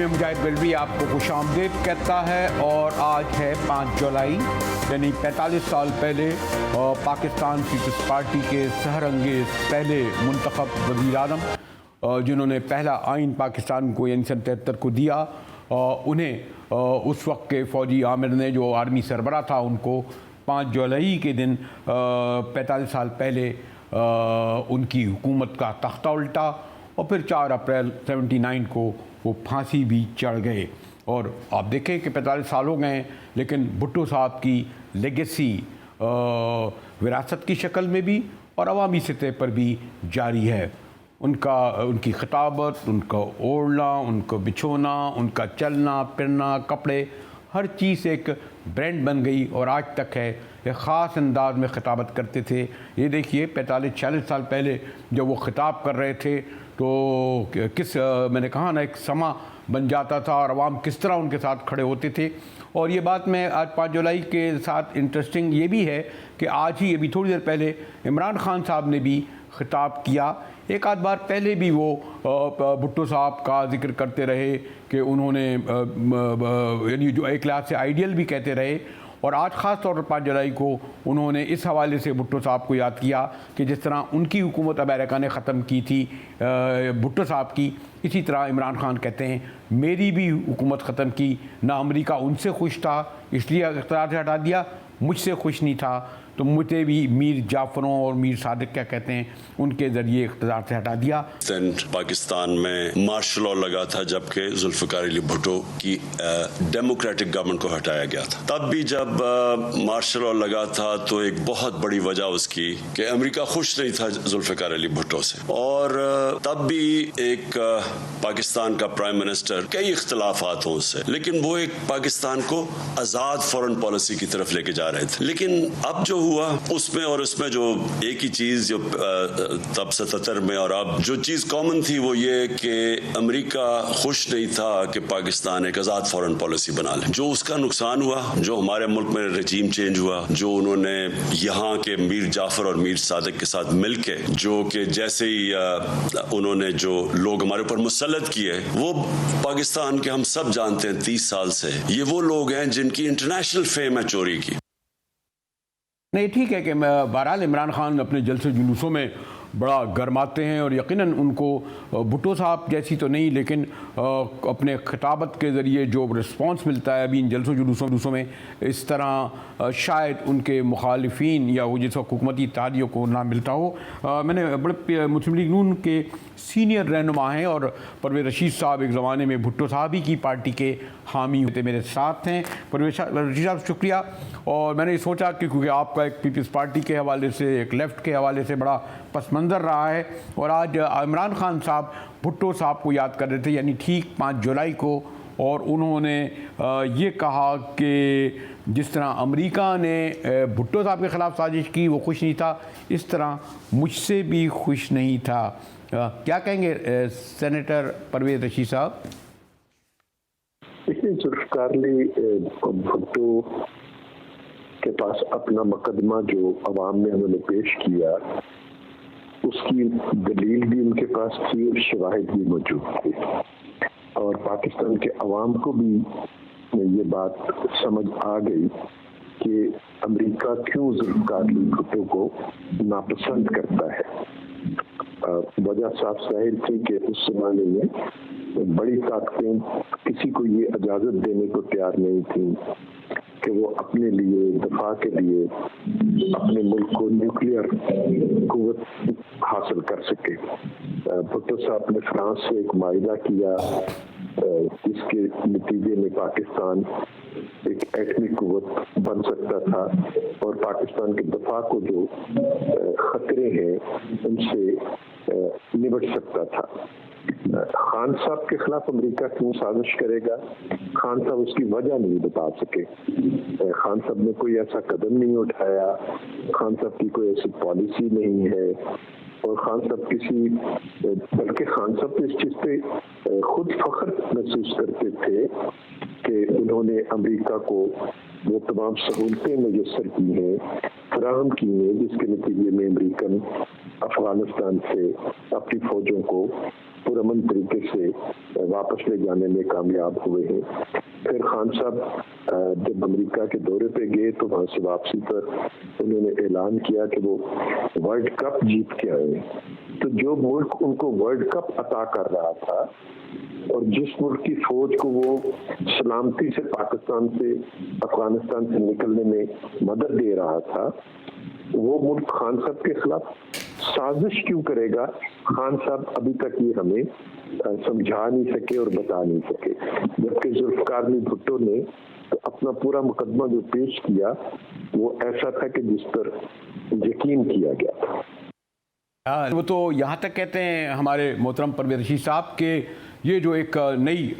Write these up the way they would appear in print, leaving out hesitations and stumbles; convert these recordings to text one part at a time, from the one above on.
मुजाहिद बिलवी आपको खुशामदीद कहता है और आज है 5 जुलाई यानी 45 साल पहले पाकिस्तान पीपल्स पार्टी के सहरंगेज़ पहले मुंतखब वज़ीर आज़म जिन्होंने पहला आइन पाकिस्तान को यानी सन 73 को दिया, उन्हें उस वक्त के फ़ौजी आमिर ने जो आर्मी सरबरा था उनको 5 जुलाई के दिन 45 साल पहले उनकी हुकूमत का तख्ता उल्टा और फिर 4 अप्रैल 79 को वो फांसी भी चढ़ गए। और आप देखें कि 45 साल हो गए लेकिन भुट्टो साहब की लेगेसी विरासत की शक्ल में भी और अवामी सतह पर भी जारी है। उनकी खिताबत, उनका ओढ़ना, उनका बिछोना, उनका चलना फिरना, कपड़े, हर चीज़ एक ब्रांड बन गई और आज तक है। एक ख़ास अंदाज में खिताबत करते थे। ये देखिए 45-46 साल पहले जब वो खिताब कर रहे थे तो मैंने कहा ना, एक समा बन जाता था और अवाम किस तरह उनके साथ खड़े होते थे। और ये बात मैं आज 5 जुलाई के साथ इंटरेस्टिंग ये भी है कि आज ही अभी थोड़ी देर पहले इमरान खान साहब ने भी खिताब किया। एक आध बार पहले भी वो भुट्टो साहब का जिक्र करते रहे कि उन्होंने यानी जो एक लिहाज से आइडियल भी कहते रहे। और आज ख़ास तौर पर 5 जुलाई को उन्होंने इस हवाले से भुट्टो साहब को याद किया कि जिस तरह उनकी हुकूमत अमेरिका ने ख़त्म की थी भुट्टो साहब की, इसी तरह इमरान खान कहते हैं मेरी भी हुकूमत ख़त्म की। ना अमेरिका उनसे खुश था इसलिए इक़्तिदार से हटा दिया, मुझसे खुश नहीं था तो मुझे भी मीर जाफ़रों और मीर सादिक क्या कहते हैं उनके ज़रिए इक़्तिदार से हटा दिया। पाकिस्तान में मार्शल लॉ लगा था जबकि जुल्फ़िकार अली भुट्टो की डेमोक्रेटिक गवर्नमेंट को हटाया गया था। तब भी जब मार्शल लॉ लगा था तो एक बहुत बड़ी वजह उसकी कि अमेरिका खुश नहीं था जुल्फ़िकार अली भुट्टो से। और तब भी एक पाकिस्तान का प्राइम मिनिस्टर कई इख्तलाफात हों उससे, लेकिन वो एक पाकिस्तान को आज़ाद फॉरेन पॉलिसी की तरफ लेके जा रहे थे। लेकिन अब जो हुआ उसमें और उसमें जो एक ही चीज़ जो तब 77 में और अब जो चीज़ कॉमन थी वो ये कि अमेरिका खुश नहीं था कि पाकिस्तान एक आज़ाद फॉरेन पॉलिसी बना ले। जो उसका नुकसान हुआ, जो हमारे मुल्क में रजीम चेंज हुआ, जो उन्होंने यहाँ के मीर जाफ़र और मीर सादिक के साथ मिलके जो कि जैसे ही उन्होंने जो लोग हमारे ऊपर मुसल्लत किए, वो पाकिस्तान के हम सब जानते हैं 30 साल से ये वो लोग हैं जिनकी इंटरनेशनल फेम है चोरी की। नहीं, ठीक है कि बहरहाल इमरान खान अपने जलसे जुलूसों में बड़ा गरमाते हैं और यकीनन उनको भुट्टो साहब जैसी तो नहीं लेकिन अपने खिताबत के ज़रिए जो रिस्पांस मिलता है अभी इन जलसों जुलूसों में, इस तरह शायद उनके मुखालिफिन या वो जिस हुकूमती इत्तेहादियों को ना मिलता हो। मैंने बड़े मुस्लिम लीग नून के सीनियर रहनुमा हैं और परवेज़ रशीद साहब एक ज़माने में भुट्टो साहब ही की पार्टी के हामी होते मेरे साथ हैं। परवेज़ रशीद साहब शुक्रिया। और मैंने सोचा कि क्योंकि आपका एक पीपल्स पार्टी के हवाले से, एक लेफ़्ट के हवाले से बड़ा पस मंज़र रहा है और आज इमरान खान साहब भुट्टो साहब को याद कर रहे थे यानी ठीक 5 जुलाई को, और उन्होंने ये कहा कि जिस तरह अमेरिका ने भुट्टो साहब के ख़िलाफ़ साजिश की वो खुश नहीं था, इस तरह मुझसे भी खुश नहीं था। क्या कहेंगे सेनेटर परवेज़ रशीद साहब? देखिए, जुल्फ़िकार अली भुट्टो के पास अपना मुकदमा जो अवाम ने उन्होंने पेश किया उसकी दलील भी उनके पास थी और शवाहिद भी मौजूद थे और पाकिस्तान के अवाम को भी ये बात समझ आ गई कि अमेरिका क्यों जुल्फ़िकार अली भुट्टो को नापसंद करता है। वजह साफ जाहिर थी कि उस जमाने में बड़ी ताकतें किसी को ये इजाज़त देने को तैयार नहीं थी कि वो अपने लिए दफा के लिए अपने मुल्क को न्यूक्लियर कुव्वत हासिल कर सके। भुट्टो साहब ने फ्रांस से एक माहिदा किया, इसके नतीजे में पाकिस्तान एक एटमी कुव्वत बन सकता था और पाकिस्तान के दफा को जो खतरे हैं उनसे निपट सकता था। खान साहब के खिलाफ अमेरिका क्यों साजिश करेगा, खान साहब उसकी वजह नहीं बता सके। खान साहब ने कोई ऐसा कदम नहीं उठाया, खान साहब की कोई ऐसी पॉलिसी नहीं है और खान साहब बल्कि खान साहब तो इस चीज़ पे खुद फख्र महसूस करते थे कि उन्होंने अमेरिका को वो तमाम सहूलतें मुयस्सर की हैं, फराहम की हैं, जिसके नतीजे में अमेरिकन अफगानिस्तान से अपनी फौजों को पुरअमन तरीके से वापस ले जाने में कामयाब हुए हैं। फिर खान साहब जब अमेरिका के दौरे पे गए तो वहां से वापसी पर उन्होंने ऐलान किया कि वो वर्ल्ड कप जीत के आए। तो जो मुल्क उनको वर्ल्ड कप अता कर रहा था और जिस मुल्क की फौज को वो सलामती से पाकिस्तान से अफगानिस्तान से निकलने में मदद दे रहा था, वो मुल्क खान साहब के खिलाफ साजिश क्यों करेगा? खान साहब अभी तक ये हमें समझा नहीं सके और बता नहीं सके। जबकि जुल्फकार अली भुट्टो ने अपना पूरा मुकदमा जो पेश किया वो ऐसा था कि जिस पर यकीन किया गया था। वो तो यहाँ तक कहते हैं हमारे मोहतरम परवेज रशीद साहब के ये जो एक नई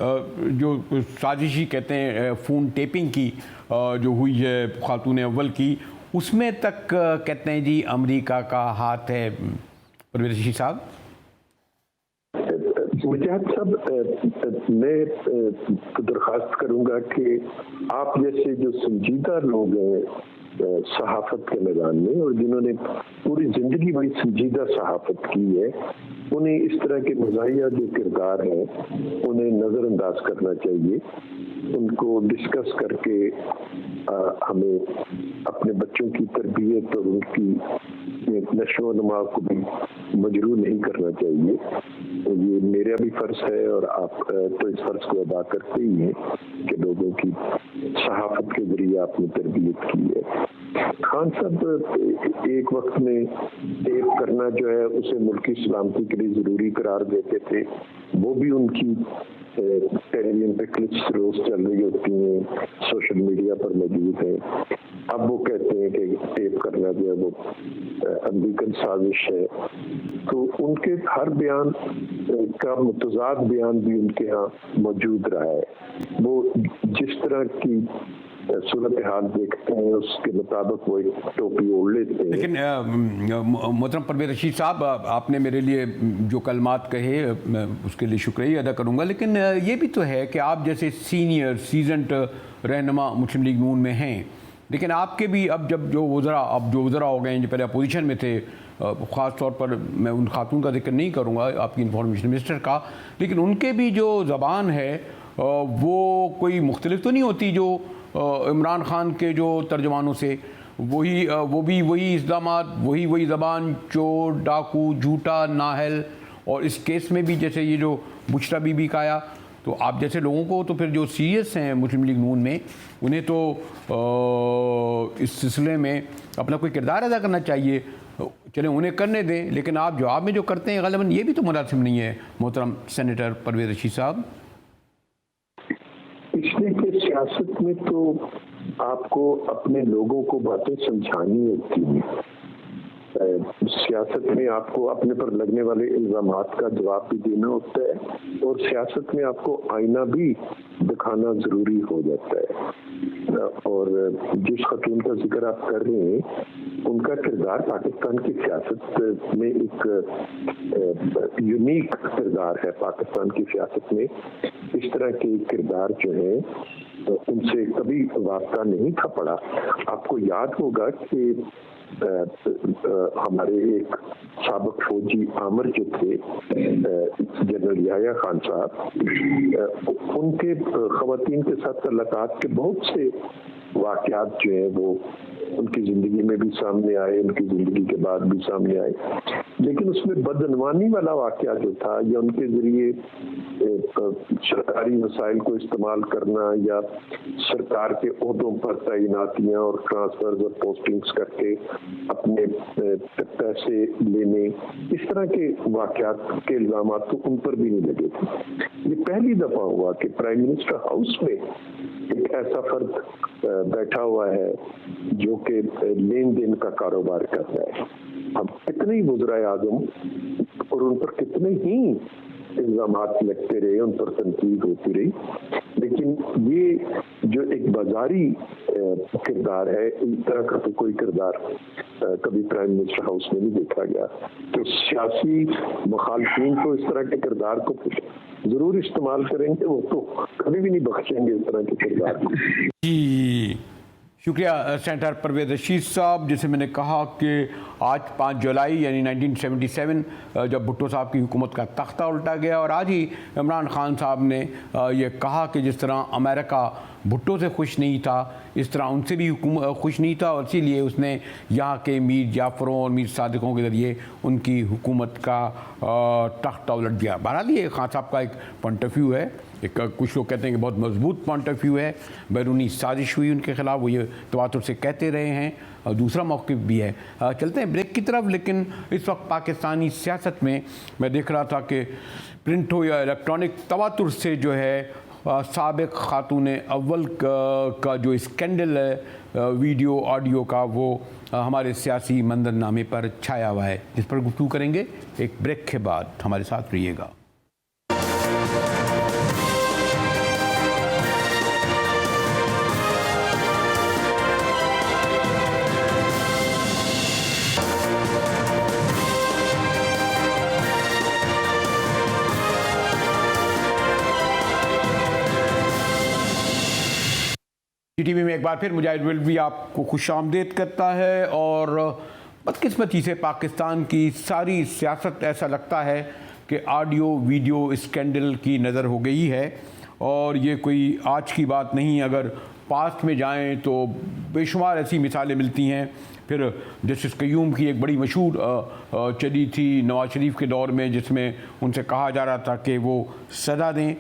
जो साजिशी कहते हैं फ़ोन टेपिंग की जो हुई है खातून अव्वल की, उसमें तक कहते हैं जी अमेरिका का हाथ है। परवेज रशीद साहब, मुजाहिद साहब, मैं दरख्वास्त करूंगा कि आप जैसे जो संजीदा लोग हैं सहाफत के मैदान में और जिन्होंने पूरी जिंदगी बड़ी संजीदा सहाफत की है, उन्हें इस तरह के मज़ाहिया जो किरदार हैं उन्हें नज़रअंदाज करना चाहिए। उनको डिस्कस करके हमें अपने बच्चों की तरबियत और उनकी नशो नुमा को भी मजरू नहीं करना चाहिए। ये मेरा भी फर्ज है और आप तो इस फर्ज को अदा करते ही हैं कि लोगों की सहाफत के जरिए आपने तरबियत की है। खान साहब एक वक्त में टेप करना जो है उसे मुल्की सलामती के लिए जरूरी करार देते थे। वो भी उनकी टेलीविजन पे क्लिप्स रोज चल रही होती हैं, सोशल मीडिया पर मौजूद हैं। अब वो कहते हैं कि टेप करना जो है वो अमेरिकन साजिश है। तो उनके हर बयान का मुतजाद बयान भी उनके यहाँ मौजूद रहा है। वो जिस तरह की सूरत हाल देखते हैं उसके मुताबिक वो एक टोपी ओढ़ लेते हैं। लेकिन मोहतरम परवेज रशीद साहब, आपने मेरे लिए जो कलमात कहे मैं उसके लिए शुक्रिया अदा करूंगा, लेकिन ये भी तो है कि आप जैसे सीनियर सीजनड रहनुमा मुस्लिम लीग नून में हैं, लेकिन आपके भी अब जो वज़रा हो गए हैं, जो पहले अपोजिशन में थे, ख़ास तौर पर मैं उन खातून का जिक्र नहीं करूँगा, आपकी इंफॉर्मेशन मिनिस्टर का, लेकिन उनके भी जो ज़बान है वो कोई मुख्तलिफ तो नहीं होती जो इमरान खान के जो तर्जमानों से। वो भी वही इक़दामात, वही ज़बान, चोर, डाकू, झूठा, नाहल, और इस केस में भी जैसे ये जो बुशरा बीबी का आया, तो आप जैसे लोगों को तो फिर जो सीरियस हैं मुस्लिम लीग नून में, उन्हें तो इस सिलसिले में अपना कोई किरदार अदा करना चाहिए। चलें उन्हें करने दें, लेकिन आप जवाब में जो करते हैं ग़ालिबन ये भी तो मुनासिब नहीं है मोहतरम सेनेटर परवेज रशीद साहब। इसलिए कि सियासत में तो आपको अपने लोगों को बातें समझानी होती हैं। सियासत में आपको अपने पर लगने वाले इल्जामात का जवाब भी देना होता है और सियासत में आपको आईना भी दिखाना जरूरी हो जाता है। और जिस खतून का जिक्र आप कर रहे हैं उनका किरदार पाकिस्तान की सियासत में एक यूनिक किरदार है। पाकिस्तान की सियासत में इस तरह के किरदार जो है उनसे कभी वास्ता नहीं था पड़ा। आपको याद होगा कि हमारे एक साबिक फौजी आमिर जो थे जनरल याह्या खान साहब, उनके खवातीन के साथ तल्लुकात के बहुत से वाक़यात जो हैं वो उनकी ज़िंदगी में भी सामने आए, उनकी ज़िंदगी के बाद भी सामने आए। लेकिन उसमें बदनवानी वाला वाक़या जो था या उनके ज़रिए सरकारी वसाइल को इस्तेमाल करना या सरकार के ओहदों पर तैनातियाँ और ट्रांसफर्स और पोस्टिंग्स करके अपने पैसे लेने, इस तरह के वाक़यात के इल्ज़ामात तो उन पर भी नहीं लगे थे। ये पहली दफ़ा हुआ कि प्राइम मिनिस्टर हाउस में एक ऐसा फर्द बैठा हुआ है जो कि लेन देन का कारोबार करता है। अब कितने ही वज़राए आज़म और उन पर कितने ही इल्ज़ामात लगते रहे, उन पर तनकीद होती रही, लेकिन ये जो एक बाजारी किरदार है, इस तरह का तो कोई किरदार कभी प्राइम मिनिस्टर हाउस में नहीं देखा गया। तो सियासी मुखालफिन तो इस तरह के किरदार को जरूर इस्तेमाल करेंगे, वो तो कभी भी नहीं बख्शेंगे इस तरह के किरदार को। शुक्रिया सेनेटर परवेज़ रशीद साहब। जैसे मैंने कहा कि आज 5 जुलाई यानी 1977 जब भुट्टो साहब की हुकूमत का तख्ता उल्टा गया और आज ही इमरान खान साहब ने ये कहा कि जिस तरह अमेरिका भुट्टो से खुश नहीं था इस तरह उनसे भी खुश नहीं था और इसीलिए उसने यहाँ के मीर जाफ़रों और मीर सादिकों के ज़रिए उनकी हुकूमत का तख्ता उलट दिया। बहरहाल ये खान साहब का एक पॉइंट ऑफ व्यू है, एक कुछ लोग कहते हैं कि बहुत मजबूत पॉइंट ऑफ व्यू है, बैरूनी साजिश हुई उनके ख़िलाफ़, वो ये तवातुर से कहते रहे हैं और दूसरा मौक़िफ़ भी है। चलते हैं ब्रेक की तरफ। लेकिन इस वक्त पाकिस्तानी सियासत में मैं देख रहा था कि प्रिंट हो या इलेक्ट्रॉनिक तवातुर से जो है साबिक़ खातून अव्वल का जो स्कैंडल है वीडियो ऑडियो का वो हमारे सियासी मंजरनामे पर छाया हुआ है, जिस पर गुफ्तगू करेंगे एक ब्रेक के बाद। हमारे साथ रहिएगा। टीवी में एक बार फिर मुजाहिद रिजवी आपको खुशामदीद करता है। और बदकिस्मती से पाकिस्तान की सारी सियासत ऐसा लगता है कि ऑडियो वीडियो स्कैंडल की नज़र हो गई है और ये कोई आज की बात नहीं। अगर पास्ट में जाएं तो बेशुमार ऐसी मिसालें मिलती हैं। फिर जस्टिस कयूम की एक बड़ी मशहूर चली थी नवाज शरीफ के दौर में, जिसमें उनसे कहा जा रहा था कि वो सज़ा दें,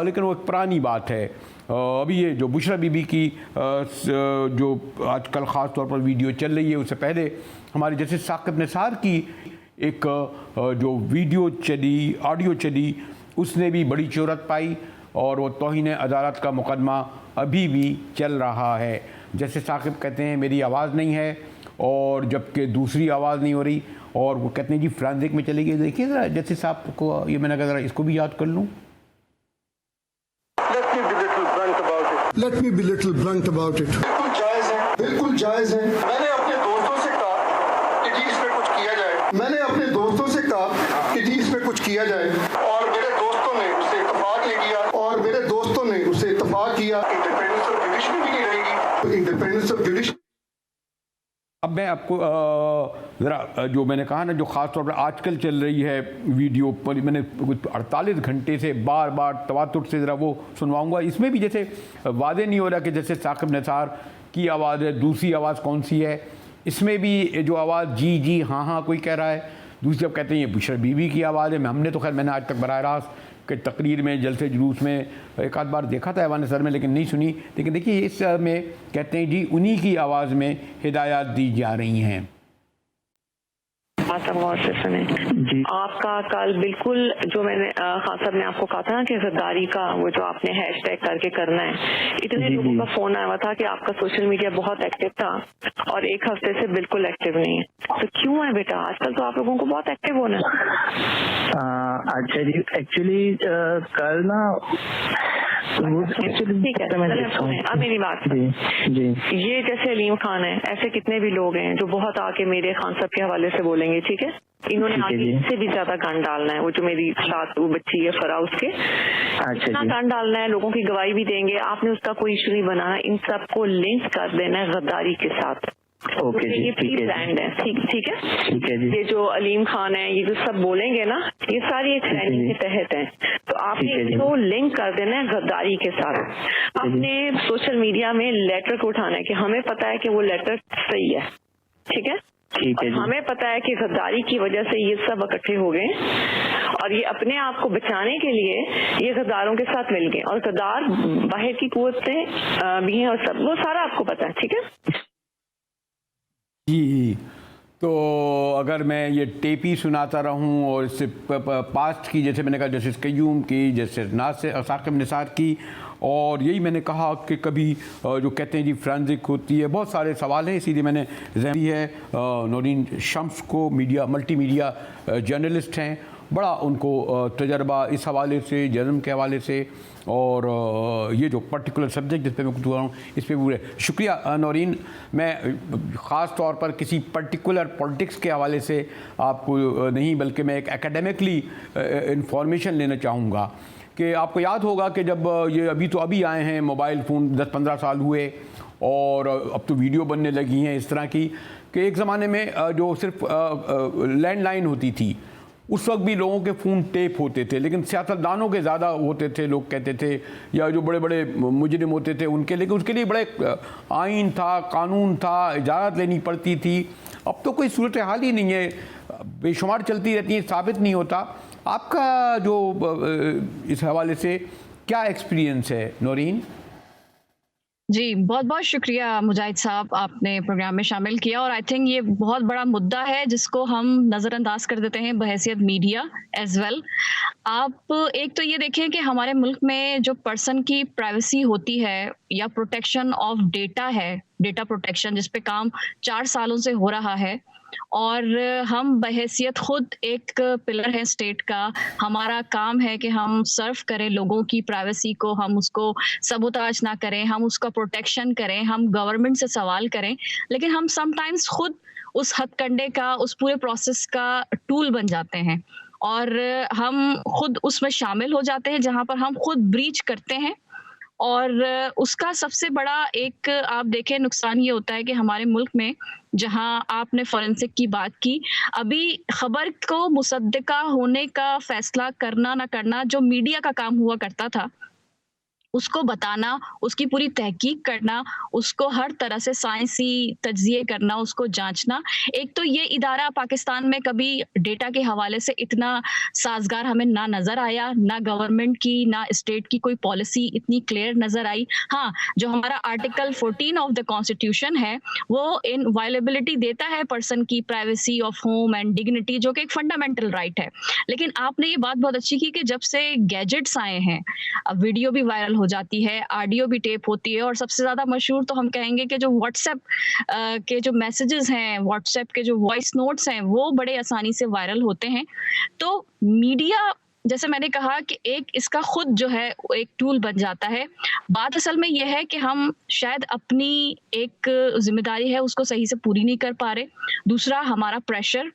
लेकिन वो एक पुरानी बात है। अभी ये जो बुशरा बीबी की जो आजकल ख़ास तौर पर वीडियो चल रही है, उससे पहले हमारे जैसे साकिब निसार की एक जो वीडियो चली, ऑडियो चली, उसने भी बड़ी शोहरत पाई और वो तौहीन अदालत का मुकदमा अभी भी चल रहा है। जैसे साकिब कहते हैं मेरी आवाज़ नहीं है और जबकि दूसरी आवाज़ नहीं हो रही और वो कहते हैं जी फ्रांसिक में चली गई। देखिए ज़रा जैसे साहब को ये मैंने कहा ज़रा इसको भी याद कर लूँ। Let me be little blunt about it. बिल्कुल जायज़ है, बिल्कुल जायज़ है। मैंने अपने दोस्तों से कहा कि जी इसमें कुछ किया जाए। मैंने अपने दोस्तों से कहा कि जी इसमें कुछ किया जाए और मेरे दोस्तों ने उससे इत्तफाक नहीं किया। और मेरे दोस्तों ने उससे इत्तफाक किया। इंडिपेंडेंस ऑफ जुडिशरी भी नहीं रहेगी। Independence of judiciary. अब मैं आपको ज़रा जो मैंने कहा ना, जो ख़ास तौर पर आजकल चल रही है वीडियो पर, मैंने कुछ 48 घंटे से बार बार तवातुर से ज़रा वो सुनवाऊँगा। इसमें भी जैसे वादे नहीं हो रहा कि जैसे साकिब निसार की आवाज़ है, दूसरी आवाज़ कौन सी है। इसमें भी जो आवाज़ जी जी हाँ हाँ कोई कह रहा है, दूसरी जब कहते हैं ये बुशरा बीबी की आवाज़ है। हमने तो खैर मैंने आज तक बराह रास्त के तकरीर में जलसे जुलूस में एक आध बार देखा था ऐवान सर में, लेकिन नहीं सुनी। लेकिन देखिए इस में कहते हैं जी उन्हीं की आवाज़ में हिदायत दी जा रही हैं। गौर से सुने आपका कल बिल्कुल जो मैंने खान साहब ने आपको कहा था ना कि गद्दारी का वो जो आपने हैशटैग करके करना है, इतने लोगों का फोन आया हुआ था कि आपका सोशल मीडिया बहुत एक्टिव था और एक हफ्ते से बिल्कुल एक्टिव नहीं है। तो क्यों है बेटा? आजकल तो आप लोगों को बहुत एक्टिव होना है। अच्छा जी, एक्चुअली कल ना ठीक है, अब मेरी बात जी। ये जैसे अलीम खान है, ऐसे कितने भी लोग हैं जो बहुत आके मेरे खान साहब के हवाले से बोलेंगे, ठीक है? इन्होंने आगे इससे भी ज्यादा गन डालना है। वो जो मेरी साथ वो बच्ची है फरा, उसके इतना गन डालना है, लोगों की गवाही भी देंगे। आपने उसका कोई इशू नहीं बनाना, इन सबको लिंक कर देना है गद्दारी के साथ। ओके जी, ये प्री ब्रांड है, ठीक है जी। ये जो अलीम खान है, ये जो सब बोलेंगे ना, ये सारी एक ट्रेनिंग के तहत है। तो आपने इसको लिंक कर देना है गद्दारी के साथ। अपने सोशल मीडिया में लेटर को उठाना है कि हमें पता है कि वो लेटर सही है, ठीक है? हमें पता है कि गद्दारी की वजह से ये सब इकट्ठे हो गए और ये अपने आप को बचाने के लिए ये गद्दारों के साथ मिल गए और गद्दार बाहर की कुव्वत से भी हैं और सब वो सारा आपको पता है, ठीक है जी। तो अगर मैं ये टेप ही सुनाता रहूं और इससे पास्ट की, जैसे मैंने कहा जस्टिस कयूम की, जस्टिस साकिब निसार की, और यही मैंने कहा कि कभी जो कहते हैं जी फ्रांसिक होती है, बहुत सारे सवाल हैं। इसीलिए मैंने जहनी है नौरीन शम्स को, मीडिया मल्टीमीडिया जर्नलिस्ट हैं, बड़ा उनको तजर्बा इस हवाले से, जर्नल के हवाले से, और ये जो पर्टिकुलर सब्जेक्ट जिस पे मैं कुछ रहा हूँ इस पे पूरे शुक्रिया नौरीन। मैं ख़ास तौर पर किसी पर्टिकुलर पॉलिटिक्स के हवाले से आपको नहीं, बल्कि मैं एक एकेडमिकली इंफॉर्मेशन लेना चाहूँगा कि आपको याद होगा कि जब ये अभी आए हैं मोबाइल फ़ोन 10-15 साल हुए और अब तो वीडियो बनने लगी हैं इस तरह की कि एक ज़माने में जो सिर्फ लैंडलाइन होती थी उस वक्त भी लोगों के फ़ोन टेप होते थे, लेकिन सियासतदानों के ज़्यादा होते थे, लोग कहते थे, या जो बड़े बड़े मुजरिम होते थे उनके, लेकिन उसके लिए बड़े आइन था, कानून था, इजाज़त लेनी पड़ती थी। अब तो कोई सूरत हाल ही नहीं है, बेशुमार चलती रहती है, साबित नहीं होता। आपका जो इस हवाले से क्या एक्सपीरियंस है नौरीन? जी, बहुत बहुत शुक्रिया मुजाहिद साहब, आपने प्रोग्राम में शामिल किया। और आई थिंक ये बहुत बड़ा मुद्दा है जिसको हम नज़रअंदाज कर देते हैं बहैसियत मीडिया एज वेल। आप एक तो ये देखें कि हमारे मुल्क में जो पर्सन की प्राइवेसी होती है या प्रोटेक्शन ऑफ डेटा है, डेटा प्रोटेक्शन जिस पे काम 4 सालों से हो रहा है, और हम बहैसियत खुद एक पिलर है स्टेट का, हमारा काम है कि हम सर्व करें लोगों की प्राइवेसी को, हम उसको सबोताज ना करें, हम उसका प्रोटेक्शन करें, हम गवर्नमेंट से सवाल करें। लेकिन हम समटाइम्स खुद उस हथकंडे का, उस पूरे प्रोसेस का टूल बन जाते हैं और हम खुद उसमें शामिल हो जाते हैं जहां पर हम खुद ब्रीच करते हैं। और उसका सबसे बड़ा एक आप देखें नुकसान ये होता है कि हमारे मुल्क में, जहां आपने फॉरेंसिक की बात की, अभी खबर को मुसद्दका होने का फैसला करना ना करना जो मीडिया का काम हुआ करता था, उसको बताना, उसकी पूरी तहकीक करना, उसको हर तरह से साइंसी तज्जिए करना, उसको जांचना, एक तो ये इदारा पाकिस्तान में कभी डेटा के हवाले से इतना साजगार हमें ना नजर आया, ना गवर्नमेंट की ना स्टेट की कोई पॉलिसी इतनी क्लियर नजर आई। हाँ, जो हमारा आर्टिकल 14 ऑफ द कॉन्स्टिट्यूशन है वो इन वायलेबिलिटी देता है पर्सन की privacy of home and dignity, जो कि एक फंडामेंटल राइट है। लेकिन आपने ये बात बहुत अच्छी की कि जब से गैजेट्स आए हैं, अब वीडियो भी वायरल हो जाती है, ऑडियो भी टेप होती है, और सबसे ज्यादा मशहूर तो हम कहेंगे कि जो व्हाट्सएप के जो मैसेजेस हैं, व्हाट्सएप के जो वॉइस नोट्स हैं, वो बड़े आसानी से वायरल होते हैं। तो मीडिया, जैसे मैंने कहा कि एक इसका खुद जो है एक टूल बन जाता है। बात असल में यह है कि हम शायद अपनी एक जिम्मेदारी है उसको सही से पूरी नहीं कर पा रहे। दूसरा, हमारा प्रेशर,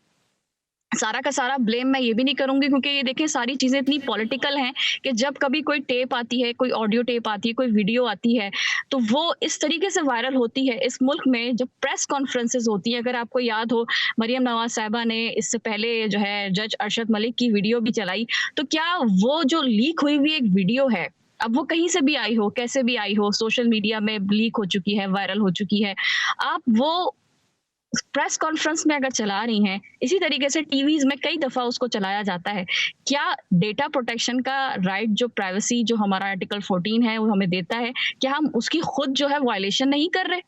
सारा का सारा ब्लेम मैं ये भी नहीं करूंगी क्योंकि ये देखें सारी चीजें इतनी पॉलिटिकल हैं कि जब कभी कोई टेप आती है, कोई ऑडियो टेप आती है, कोई वीडियो आती है, तो वो इस तरीके से वायरल होती है। इस मुल्क में जब प्रेस कॉन्फ्रेंसेस होती हैं, अगर आपको याद हो, मरियम नवाज साहिबा ने इससे पहले जो है जज अरशद मलिक की वीडियो भी चलाई, तो क्या वो जो लीक हुई हुई एक वीडियो है, अब वो कहीं से भी आई हो, कैसे भी आई हो, सोशल मीडिया में लीक हो चुकी है, वायरल हो चुकी है, आप वो प्रेस कॉन्फ्रेंस में अगर चला रही हैं, इसी तरीके से टीवीज में कई दफा उसको चलाया जाता है, क्या डेटा प्रोटेक्शन का राइट, जो प्राइवेसी जो हमारा आर्टिकल 14 है वो हमें देता है, क्या हम उसकी खुद जो है वायलेशन नहीं कर रहे,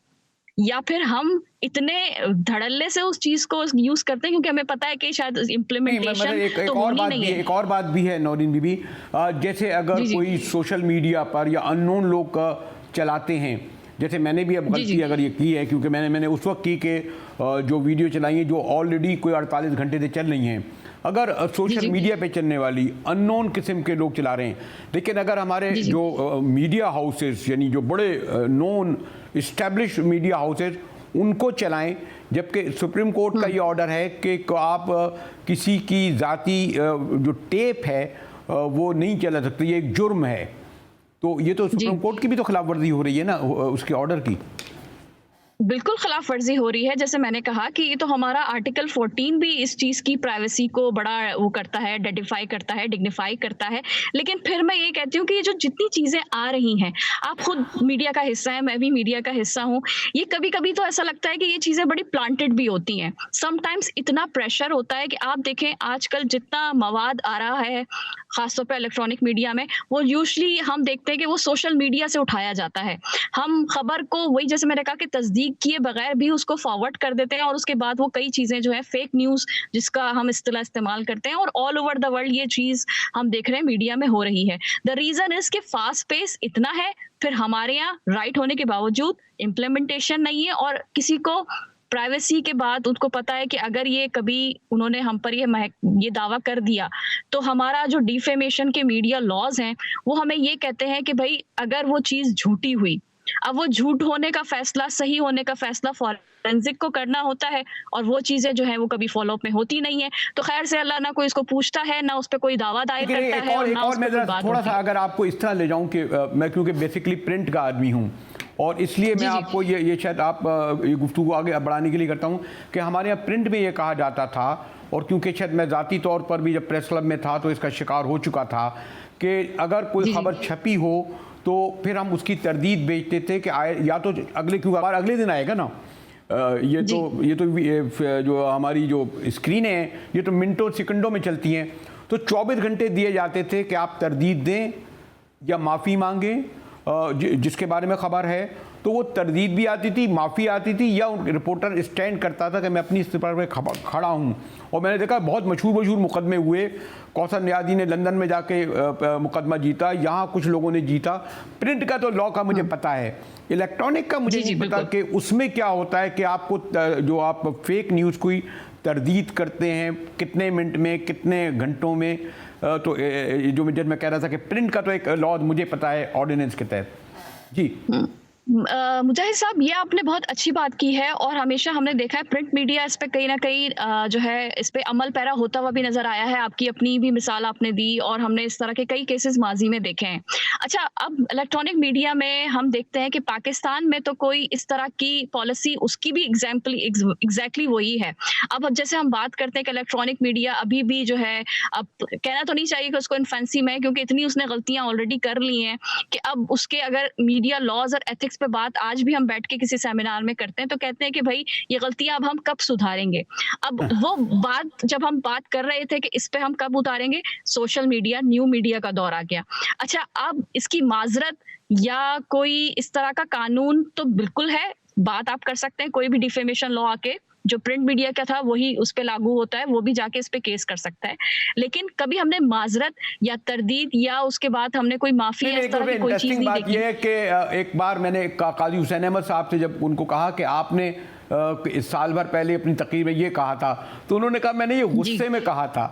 या फिर हम इतने धड़ल्ले से उस चीज को यूज करते हैं क्योंकि हमें पता है कि शायद इम्प्लीमेंटेशन तो होनी नहीं है। एक और बात भी है नौरीन बीबी, जैसे अगर कोई सोशल मीडिया पर या अननोन लोग चलाते हैं, जैसे मैंने भी अब गलती अगर ये की है, क्योंकि मैंने उस वक्त की कि जो वीडियो चलाई है जो ऑलरेडी कोई 48 घंटे से चल रही हैं, अगर सोशल मीडिया पे चलने वाली अननोन किस्म के लोग चला रहे हैं, लेकिन अगर हमारे जो मीडिया हाउसेस यानी जो बड़े नोन इस्टेब्लिश मीडिया हाउसेस उनको चलाएं, जबकि सुप्रीम कोर्ट का ये ऑर्डर है कि आप किसी की ज़ाती जो टेप है वो नहीं चला सकते, ये एक जुर्म है। तो ये तो सुप्रीम कोर्ट की भी तो खिलाफ वर्जी हो रही है ना उसके ऑर्डर की। बिल्कुल खिलाफ वर्जी हो रही है। जैसे मैंने कहा कि ये तो हमारा आर्टिकल 14 भी इस चीज की प्राइवेसी को बड़ा वो करता है, आइडेंटिफाई करता है, डिग्निफाई करता है। लेकिन फिर मैं ये कहती हूँ कि ये जो जितनी चीजें आ रही हैं, आप खुद मीडिया का हिस्सा है, मैं भी मीडिया का हिस्सा हूँ, ये कभी कभी तो ऐसा लगता है कि ये चीजें बड़ी प्लांटेड भी होती हैं। समटाइम्स इतना प्रेशर होता है कि आप देखें आजकल जितना मवाद आ रहा है खासतौर पर इलेक्ट्रॉनिक मीडिया में, वो यूजुअली हम देखते हैं कि वो सोशल मीडिया से उठाया जाता है। हम खबर को वही जैसे मैंने कहा कि तस्दीक किए बगैर भी उसको फॉरवर्ड कर देते हैं और उसके बाद वो कई चीजें जो है फेक न्यूज जिसका हम इस्तेमाल करते हैं, और ऑल ओवर द वर्ल्ड ये चीज हम देख रहे हैं मीडिया में हो रही है। द रीजन इज कि फास्ट पेस इतना है, फिर हमारे यहाँ राइट होने के बावजूद इम्प्लीमेंटेशन नहीं है, और किसी को प्राइवेसी के बाद उनको पता है कि अगर ये कभी उन्होंने हम पर ये दावा कर दिया तो हमारा जो डिफेमेशन के मीडिया लॉज हैं वो हमें ये कहते हैं कि भाई अगर वो चीज झूठी हुई, अब वो झूठ होने का फैसला, सही होने का फैसला फॉरेंसिक को करना होता है, और वो चीजें जो है वो कभी फॉलोअप में होती नहीं है। तो खैर से अल्लाह ना कोई इसको पूछता है, ना उस पर कोई दावा दायर करता है, और ना उस पर कोई बात होती है। थोड़ा सा अगर आपको इस तरह ले जाऊं कि मैं क्योंकि बेसिकली प्रिंट का आदमी हूं, और इसलिए मैं जी। आपको ये शायद आप ये गुफ्तगू आगे बढ़ाने के लिए करता हूँ कि हमारे यहाँ प्रिंट में ये कहा जाता था, और क्योंकि शायद मैं ज़ाती तौर पर भी जब प्रेस क्लब में था तो इसका शिकार हो चुका था कि अगर कोई खबर छपी हो तो फिर हम उसकी तरदीद भेजते थे कि या तो अगले दिन आएगा ना। ये तो जो हमारी जो स्क्रीनें हैं ये तो मिनटों सेकंडों में चलती हैं, तो 24 घंटे दिए जाते थे कि आप तरदीद दें या माफ़ी मांगें जिसके बारे में खबर है। तो वो तरदीद भी आती थी, माफ़ी आती थी, या रिपोर्टर स्टैंड करता था कि मैं अपनी इस्तीफा पर खड़ा हूँ। और मैंने देखा बहुत मशहूर मुकदमे हुए। कौसर नियाज़ी ने लंदन में जाके मुकदमा जीता, यहाँ कुछ लोगों ने जीता। प्रिंट का तो लॉ का मुझे पता है, इलेक्ट्रॉनिक का मुझे नहीं पता कि उसमें क्या होता है कि आपको जो आप फेक न्यूज़ कोई तरदीद करते हैं कितने मिनट में, कितने घंटों में। तो जो मैं कह रहा था कि प्रिंट का तो एक लॉ मुझे पता है ऑर्डिनेंस के तहत। जी मुजाहिद साहब, ये आपने बहुत अच्छी बात की है, और हमेशा हमने देखा है प्रिंट मीडिया इस पे कहीं ना कहीं जो है इस पे अमल पैरा होता हुआ भी नजर आया है। आपकी अपनी भी मिसाल आपने दी, और हमने इस तरह के कई केसेस माजी में देखे हैं। अच्छा, अब इलेक्ट्रॉनिक मीडिया में हम देखते हैं कि पाकिस्तान में तो कोई इस तरह की पॉलिसी, उसकी भी एग्जैक्टली वही है। अब जैसे हम बात करते हैं कि इलेक्ट्रॉनिक मीडिया अभी भी जो है, अब कहना तो नहीं चाहिए कि उसको इन्फेंसी में, क्योंकि इतनी उसने गलतियां ऑलरेडी कर ली हैं कि अब उसके अगर मीडिया लॉज और एथिक्स पे बात आज भी हम बैठ के किसी सेमिनार में करते हैं तो कहते हैं कि भाई ये गलतियां अब हम कब सुधारेंगे। अब वो बात जब हम बात कर रहे थे कि इस पे हम कब उतारेंगे, सोशल मीडिया, न्यू मीडिया का दौर आ गया। अच्छा, अब इसकी माजरत या कोई इस तरह का कानून तो बिल्कुल है, बात आप कर सकते हैं, कोई भी डिफेमेशन लॉ आके जो प्रिंट मीडिया का था वही उस पे लागू होता है, वो भी जाके इस पे केस कर सकता है। लेकिन कभी हमने माजरत या तरदीद या उसके बाद हमने कोई माफी या इस तरह की कोई चीज नहीं देखी। ये है कि एक बार मैंने काजी हुसैन अहमद साहब से जब उनको कहा कि आपने इस साल भर पहले अपनी तकरीर में ये कहा था, तो उन्होंने कहा मैंने ये गुस्से में कहा था।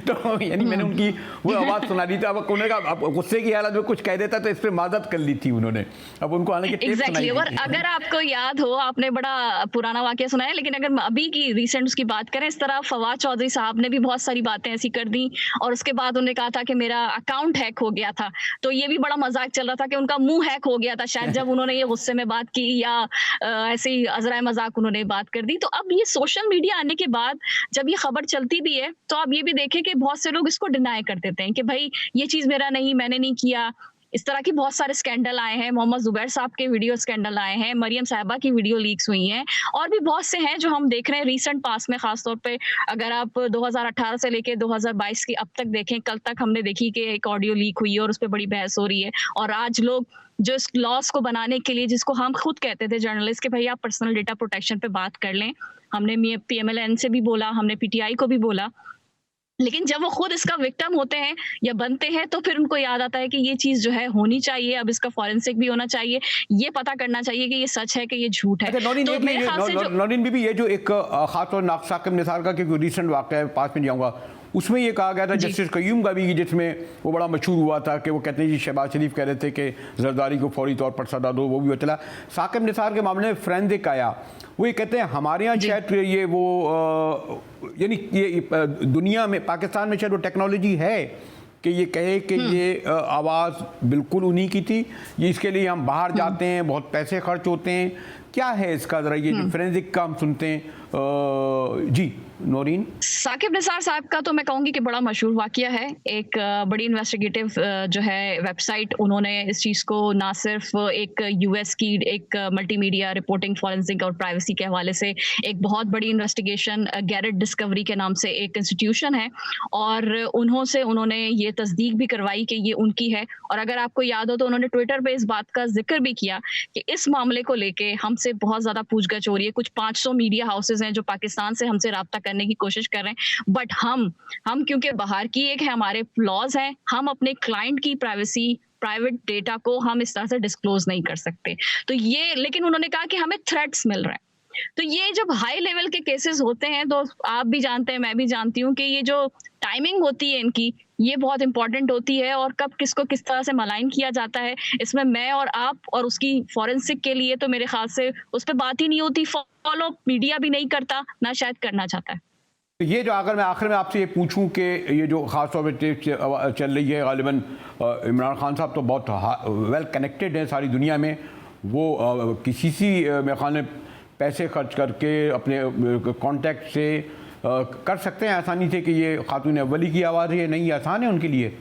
तो यानी मैंने उनकी वो आवाज़ सुना दी थी। अब उन्होंने कहा अब गुस्से की हालत में कुछ कह देता तो इस पर माजरत कर ली थी उन्होंने। अब उनको हालांकि टेप सुनाई और अगर आपको याद हो, आपने बड़ा पुराना वाकया सुना है, लेकिन अगर अभी की रिसेंट उसकी बात करें, इस तरह फवाद चौधरी साहब ने भी बहुत सारी बातें ऐसी कर दी, और उसके बाद उन्होंने कहा था कि मेरा अकाउंट हैक हो गया था। तो ये भी बड़ा मजाक चल रहा था कि उनका मुंह हैक हो गया था शायद, जब उन्होंने ये गुस्से में बात की या ऐसे ही अजराए मजाक उन्होंने बात कर दी। तो अब ये सोशल मीडिया आने के बाद जब ये खबर चलती भी है तो आप ये भी देखें कि बहुत से लोग इसको डिनाई कर देते हैं कि भाई ये चीज मेरा नहीं, मैंने नहीं किया। इस तरह की बहुत सारे स्कैंडल आए हैं, मोहम्मद जुबैर साहब के वीडियो स्कैंडल आए हैं, मरियम साहिबा की वीडियो लीक्स हुई हैं, और भी बहुत से हैं जो हम देख रहे हैं रिसेंट पास में। खासतौर पे अगर आप 2018 से लेके 2022 की अब तक देखें, कल तक हमने देखी कि एक ऑडियो लीक हुई है और उस पर बड़ी बहस हो रही है। और आज लोग जो इस लॉस को बनाने के लिए, जिसको हम खुद कहते थे जर्नलिस्ट के भाई आप पर्सनल डेटा प्रोटेक्शन पे बात कर लें, हमने PMLN से भी बोला, हमने PTI को भी बोला, लेकिन जब वो खुद इसका विक्टिम होते हैं या बनते हैं तो फिर उनको याद आता है कि ये चीज जो है होनी चाहिए, अब इसका फॉरेंसिक भी होना चाहिए, ये पता करना चाहिए कि ये सच है कि ये झूठ है। तो मेरे ख्याल से नौरीन बीबी, ये जो एक खासतौर साकिब निसार का क्योंकि रिसेंट वाक़या है, पास में जाऊंगा, उसमें ये कहा गया था जस्टिस कयूम गावी की, जिसमें वो बड़ा मशहूर हुआ था कि वो कहते हैं जी शहबाज शरीफ कह रहे थे कि जरदारी को फौरी तौर पर सजा दो, वो भी चला। साकिब निसार के मामले में फोरेंसिक आया, वो ये कहते हैं हमारे यहाँ शायद ये वो यानी ये दुनिया में, पाकिस्तान में शायद वो टेक्नोलॉजी है कि ये कहे कि ये आवाज़ बिल्कुल उन्हीं की थी, ये इसके लिए हम बाहर जाते हैं, बहुत पैसे खर्च होते हैं। क्या है इसका ज़रा ये जो फोरेंसिक का हम सुनते हैं। जी नौरीन। साकिब निसार साहब का तो मैं कहूंगी कि बड़ा मशहूर वाकया है। एक बड़ी इन्वेस्टिगेटिव जो है वेबसाइट, उन्होंने इस चीज़ को ना सिर्फ एक US की एक मल्टीमीडिया रिपोर्टिंग फॉरेंसिक और प्राइवेसी के हवाले से एक बहुत बड़ी इन्वेस्टिगेशन, गैरेट डिस्कवरी के नाम से एक इंस्टीट्यूशन है, और उन्होंने ये तस्दीक भी करवाई कि ये उनकी है। और अगर आपको याद हो तो उन्होंने ट्विटर पे इस बात का जिक्र भी किया कि इस मामले को लेके हमसे बहुत ज़्यादा पूछगछ हो रही है। कुछ 500 मीडिया हाउसेज हैं जो पाकिस्तान से हमसे रब्ता करने की कोशिश कर रहे हैं, बट हम क्योंकि बाहर की एक है, हमारे लॉज हैं, हम अपने क्लाइंट की प्राइवेसी, प्राइवेट डेटा को हम इस तरह से डिस्क्लोज नहीं कर सकते। तो ये, लेकिन उन्होंने कहा कि हमें थ्रेट्स मिल रहे हैं। तो ये जब हाई लेवल के केसेस होते हैं तो आप भी जानते हैं, मैं भी जानती हूँ कि ये जो टाइमिंग होती है इनकी, ये बहुत इंपॉर्टेंट होती है, और कब किसको किस तरह से मलाइन किया जाता है, इसमें मैं और आप और उसकी फॉरेंसिक के लिए तो मेरे ख्याल से उस पर बात ही नहीं होती, फॉलो मीडिया भी नहीं करता, ना शायद करना चाहता है। ये जो अगर मैं आखिर में आपसे ये पूछूं कि ये जो ख़ास तौर पर चल रही है, गालिबन इमरान खान साहब तो बहुत वेल कनेक्टेड हैं सारी दुनिया में, वो किसी सी मेरे ख्याल में पैसे खर्च करके अपने कांटेक्ट से कर सकते हैं आसानी से कि ये खातून अव्वली की आवाज़ है, नहीं आसान है उनके लिए?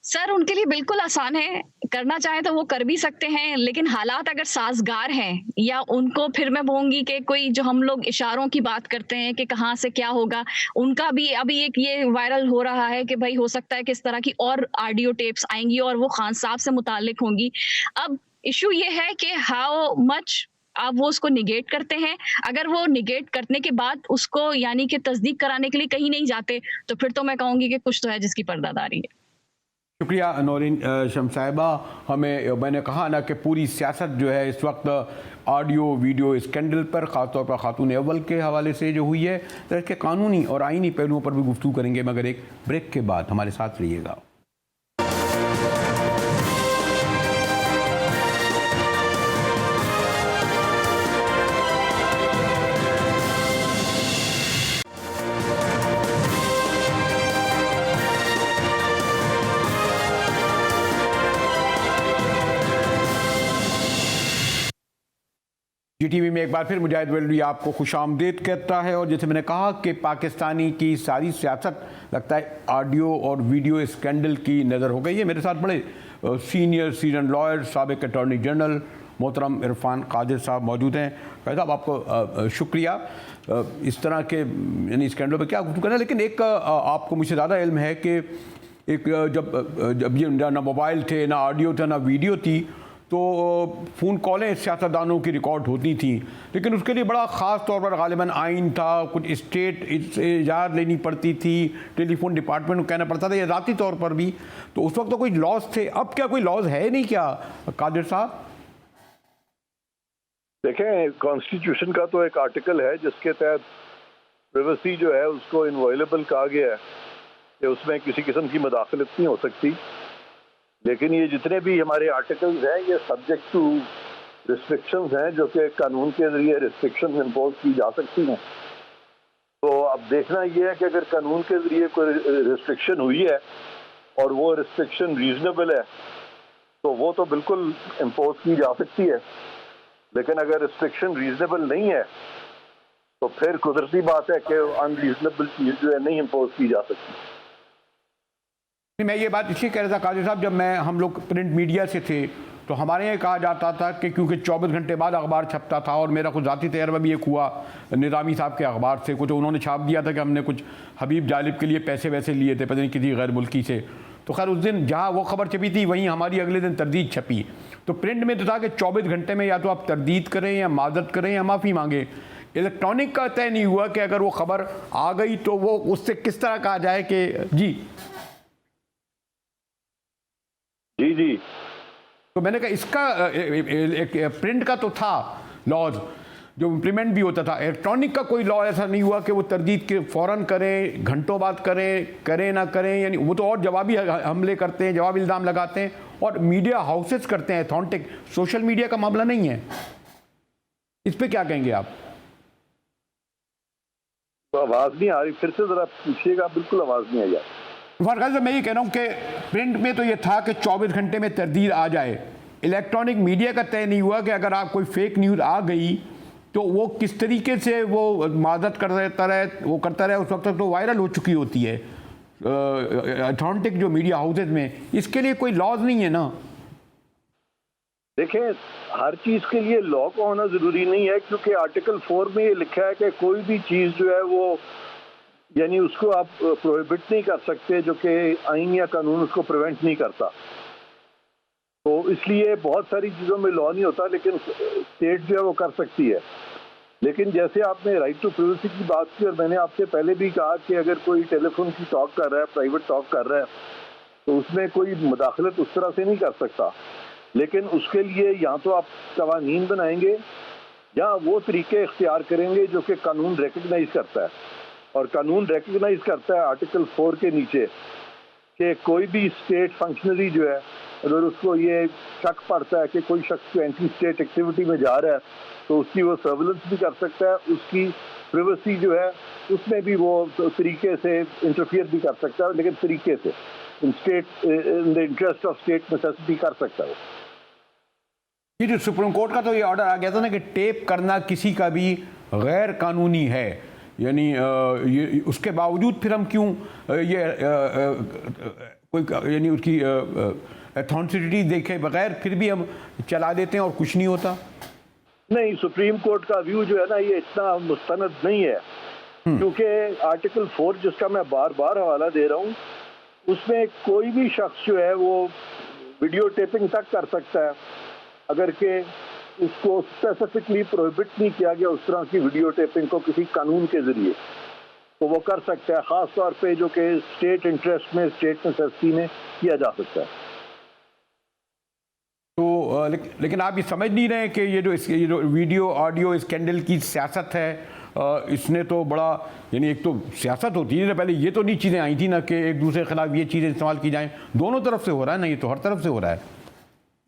सर उनके लिए बिल्कुल आसान है, करना चाहे तो वो कर भी सकते हैं, लेकिन हालात अगर साजगार हैं या उनको, फिर मैं बोलूंगी कि कोई जो हम लोग इशारों की बात करते हैं कि कहाँ से क्या होगा, उनका भी अभी एक ये वायरल हो रहा है कि भाई हो सकता है कि इस तरह की और ऑडियो टेप्स आएंगी और वो खान साहब से मुताल्लिक होंगी। अब इशू ये है कि हाउ मच आप वो उसको निगेट करते हैं। अगर वो निगेट करने के बाद उसको यानी कि तस्दीक कराने के लिए कहीं नहीं जाते, तो फिर तो मैं कहूंगी कि कुछ तो है जिसकी पर्दादारी है। शुक्रिया नौरीन शम्स साहिबा। मैंने कहा ना कि पूरी सियासत जो है इस वक्त ऑडियो वीडियो स्कैंडल पर, ख़ासतौर पर खातून अव्वल के हवाले से जो हुई है, तो इसके कानूनी और आईनी पहलुओं पर भी गुफ्तगू करेंगे, मगर एक ब्रेक के बाद हमारे साथ रहिएगा। GTV में एक बार फिर मुजाहिद वेल्वी आपको खुशामदीद कहता है। और जैसे मैंने कहा कि पाकिस्तानी की सारी सियासत लगता है ऑडियो और वीडियो स्कैंडल की नज़र हो गई है। मेरे साथ बड़े सीनियर लॉयर, साबिक अटॉर्नी जनरल मोहतरम इरफान कादिर साहब मौजूद हैं। भाई साहब आपको शुक्रिया। इस तरह के यानी स्कैंडल पर क्या गुफ्तगू करना है, लेकिन एक आपको मुझसे ज़्यादा इल्म है कि एक जब ये ना मोबाइल थे, ना ऑडियो था, ना वीडियो थी, तो फ़ोन कॉलें सियासतदानों की रिकॉर्ड होती थी, लेकिन उसके लिए बड़ा ख़ास तौर पर गालिबन आइन था, कुछ स्टेट इजाज़त लेनी पड़ती थी, टेलीफोन डिपार्टमेंट को कहना पड़ता था, या ज़ाती तौर पर भी। तो उस वक्त तो कोई लॉज थे, अब क्या कोई लॉज है नहीं क्या कादिर साहब? देखें, कॉन्स्टिट्यूशन का तो एक आर्टिकल है जिसके तहत प्राइवेसी जो है उसको इनवायलेबल कहा गया है कि उसमें किसी किस्म की मदाखलत नहीं हो सकती। लेकिन ये जितने भी हमारे आर्टिकल्स हैं ये सब्जेक्ट टू रिस्ट्रिक्शंस हैं, जो कि कानून के जरिए रिस्ट्रिक्शंस इम्पोज की जा सकती हैं। तो अब देखना ये है कि अगर कानून के जरिए कोई रिस्ट्रिक्शन हुई है और वो रिस्ट्रिक्शन रीजनेबल है तो वो तो बिल्कुल इम्पोज की जा सकती है, लेकिन अगर रिस्ट्रिक्शन रीजनेबल नहीं है तो फिर कुदरती बात है कि अनरीजनेबल चीज़ जो है नहीं इम्पोज की जा सकती। मैं ये बात इसलिए कह रहा था कादिर साहब, जब हम लोग प्रिंट मीडिया से थे तो हमारे यहाँ कहा जाता था कि क्योंकि 24 घंटे बाद अखबार छपता था, और मेरा कुछ ज़ाती तजर्बा भी एक हुआ निज़ामी साहब के अखबार से, कुछ उन्होंने छाप दिया था कि हमने कुछ हबीब जालिब के लिए पैसे वैसे लिए थे, पता नहीं किसी गैर मुल्की से। तो खैर उस दिन जहाँ वो खबर छपी थी वहीं हमारी अगले दिन तरदीद छपी। तो प्रिंट में तो था कि 24 घंटे में या तो आप तरदीद करें या माजरत करें या माफ़ी मांगे। इलेक्ट्रॉनिक का तय नहीं हुआ कि अगर वो खबर आ गई तो वो उससे किस तरह कहा जाए कि जी जी जी। तो मैंने कहा इसका एक प्रिंट का तो था लॉज जो इम्प्लीमेंट भी होता था, इलेक्ट्रॉनिक का कोई लॉ ऐसा नहीं हुआ कि वो तरदीद के फ़ौरन करें, घंटों बाद करें ना करें, यानी वो तो और जवाबी हमले करते हैं, जवाबी इल्ज़ाम लगाते हैं, और मीडिया हाउसेस करते हैं अथॉन्टिक। सोशल मीडिया का मामला नहीं है, इस पे क्या कहेंगे आप? तो आवाज़ नहीं आ रही, फिर से ज़रा पूछिएगा। बिल्कुल आवाज़ नहीं आई। फर्क मैं ये कह रहा हूँ कि प्रिंट में तो ये था कि 24 घंटे में तरदीद आ जाए, इलेक्ट्रॉनिक मीडिया का तय नहीं हुआ कि अगर आप कोई फेक न्यूज़ आ गई तो वो किस तरीके से वो माजरत करता रहे, उस वक्त तो वायरल हो चुकी होती है अथॉन्टिक जो मीडिया हाउसेज में। इसके लिए कोई लॉज नहीं है ना। देखें, हर चीज़ के लिए लॉ का होना ज़रूरी नहीं है, क्योंकि आर्टिकल 4 में ये लिखा है कि कोई भी चीज़ जो है वो यानी उसको आप प्रोहिबिट नहीं कर सकते जो कि आइन या कानून उसको प्रिवेंट नहीं करता। तो इसलिए बहुत सारी चीज़ों में लॉ नहीं होता, लेकिन स्टेट जो है वो कर सकती है। लेकिन जैसे आपने राइट टू प्राइवेसी की बात की, और मैंने आपसे पहले भी कहा कि अगर कोई टेलीफोन की टॉक कर रहा है, प्राइवेट टॉक कर रहा है, तो उसमें कोई मुदाखलत उस तरह से नहीं कर सकता। लेकिन उसके लिए या तो आप कवानीन बनाएंगे या वो तरीके इख्तियार करेंगे जो कि कानून रिकग्नाइज करता है। और कानून रिकग्नाइज करता है आर्टिकल 4 के नीचे कि कोई भी स्टेट फंक्शनरी जो है, अगर उसको ये शक पड़ता है कि कोई शख्स एंटी स्टेट एक्टिविटी में जा रहा है, तो उसकी वो सर्विलेंस भी कर सकता है, उसकी प्राइवेसी जो है उसमें भी वो तरीके से इंटरफियर भी कर सकता है, लेकिन तरीके से in the interest of state necessity कर सकता है। ये जो सुप्रीम कोर्ट का तो ये ऑर्डर आ गया था ना कि टेप करना किसी का भी गैर कानूनी है, यानी ये उसके बावजूद फिर हम क्यों कोई यानी उसकी अथॉरिटी देखे बगैर फिर भी हम चला देते हैं और कुछ नहीं होता। नहीं, सुप्रीम कोर्ट का व्यू जो है ना ये इतना मुस्तनद नहीं है, क्योंकि आर्टिकल 4 जिसका मैं बार बार हवाला दे रहा हूँ उसमें कोई भी शख्स जो है वो वीडियो टेपिंग तक कर सकता है, अगर के उसको स्पेसिफिकली प्रोहिबिट नहीं किया गया उस तरह की वीडियो टेपिंग को किसी कानून के जरिए, तो वो कर सकता है, खास तौर पे जो कि स्टेट इंटरेस्ट में, स्टेट नेसेसिटी में किया जा सकता है। तो लेकिन आप ये समझ नहीं रहे कि ये जो वीडियो ऑडियो स्कैंडल की सियासत है, इसने तो बड़ा, यानी एक तो सियासत होती है, पहले ये तो नहीं चीज़ें आई थी ना कि एक दूसरे के खिलाफ ये चीज़ें इस्तेमाल की जाएं, दोनों तरफ से हो रहा है ना, ये तो हर तरफ से हो रहा है।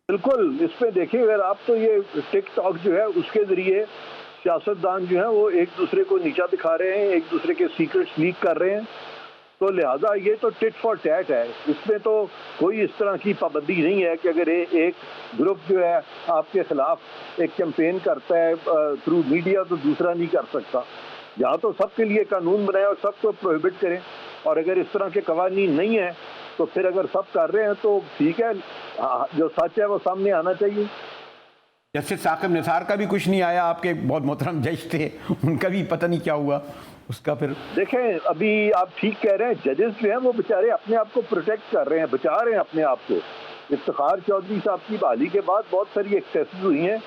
बिल्कुल, इसमें देखिए अगर आप तो ये टिकटॉक जो है उसके जरिए सियासतदान जो है वो एक दूसरे को नीचा दिखा रहे हैं, एक दूसरे के सीक्रेट्स लीक कर रहे हैं, तो लिहाजा ये तो टिट फॉर टैट है, इसमें तो कोई इस तरह की पाबंदी नहीं है कि अगर एक ग्रुप जो है आपके खिलाफ एक कैंपेन करता है थ्रू मीडिया तो दूसरा नहीं कर सकता। यहाँ तो सबके लिए कानून बनाए और सबको प्रोहिबिट करें, और अगर इस तरह के कवानीन नहीं है तो फिर अगर सब कर रहे हैं तो ठीक है, जो सच है वो सामने आना चाहिए। जस्टिस साकिब निसार का भी कुछ नहीं आया, आपके बहुत मोहतरम जज थे, उनका भी पता नहीं क्या हुआ उसका। फिर देखें, अभी आप ठीक कह रहे हैं, जजेस जो हैं वो बेचारे अपने आप को प्रोटेक्ट कर रहे हैं, बचा रहे हैं अपने आप को। इफ्तिखार चौधरी साहब की बहाली के बाद बहुत सारी एक्सेसेस हुई हैं,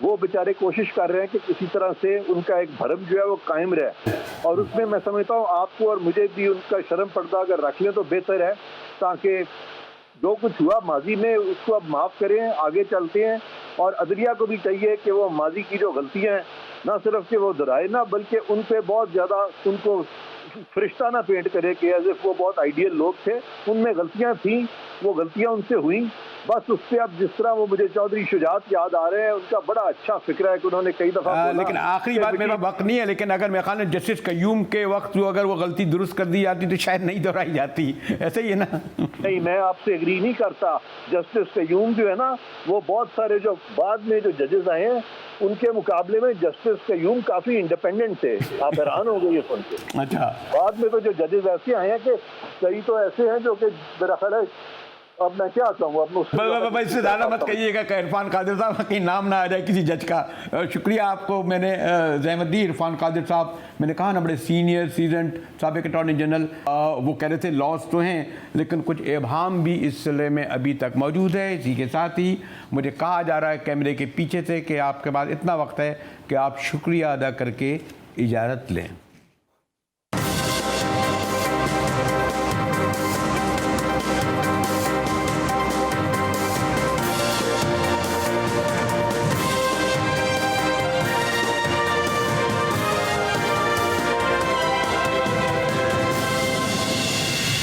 वो बेचारे कोशिश कर रहे हैं कि किसी तरह से उनका एक भरम जो है वो कायम रहे, और उसमें मैं समझता हूँ आपको और मुझे भी उनका शर्म पर्दा अगर रख लें तो बेहतर है, ताकि जो कुछ हुआ माजी में उसको अब माफ़ करें, आगे चलते हैं। और अदलिया को भी चाहिए कि वो माजी की जो गलतियाँ हैं ना सिर्फ कि वो दोहराए ना, बल्कि उन पे बहुत ज़्यादा उनको फरिश्ता ना पेंट करे कि एज इफ वो बहुत आइडियल लोग थे, उनमें गलतियाँ थी, वो गलतियाँ उनसे हुई, बस उससे अब जिस तरह वो मुझे चौधरी शुजात याद आ रहे हैं, उनका बड़ा अच्छा फिक्र है कि उन्होंने कई दफ़ा लेकिन आखिरी बात, मेरा वक्त नहीं है, लेकिन अगर मेरे ख्याल में जस्टिस कयूम के वक्त जो अगर वो गलती दुरुस्त कर दी जाती तो शायद नहीं दोहराई जाती, ऐसे ही है ना? नहीं, मैं आपसे एग्री नहीं करता। जस्टिस कयूम जो है ना वो बहुत सारे जो बाद में जो जजेस आए हैं उनके मुकाबले में जस्टिस कयूम काफी इंडिपेंडेंट थे, आप हैरान हो गए ये सुन के। अच्छा, बाद में तो जो जजेस ऐसे आए हैं कि कई तो ऐसे हैं जो कि मेरा ख्याल है, अब मैं क्या कहूँ, अब इससे ज़्यादा मत कहिएगा कि इरफान कादिर साहब कहीं नाम ना आ जाए किसी जज का। शुक्रिया आपको मैंने ज़हमत दी। इरफान कादिर साहब, मैंने कहा ना, बड़े सीनियर सीजन्ड साबिक अटॉर्नी जनरल, वो कह रहे थे लॉस तो हैं लेकिन कुछ इबहाम भी इस सिलसिले में अभी तक मौजूद है। इसी के साथ ही मुझे कहा जा रहा है कैमरे के पीछे से कि आपके पास इतना वक्त है कि आप शुक्रिया अदा करके इजाज़त लें।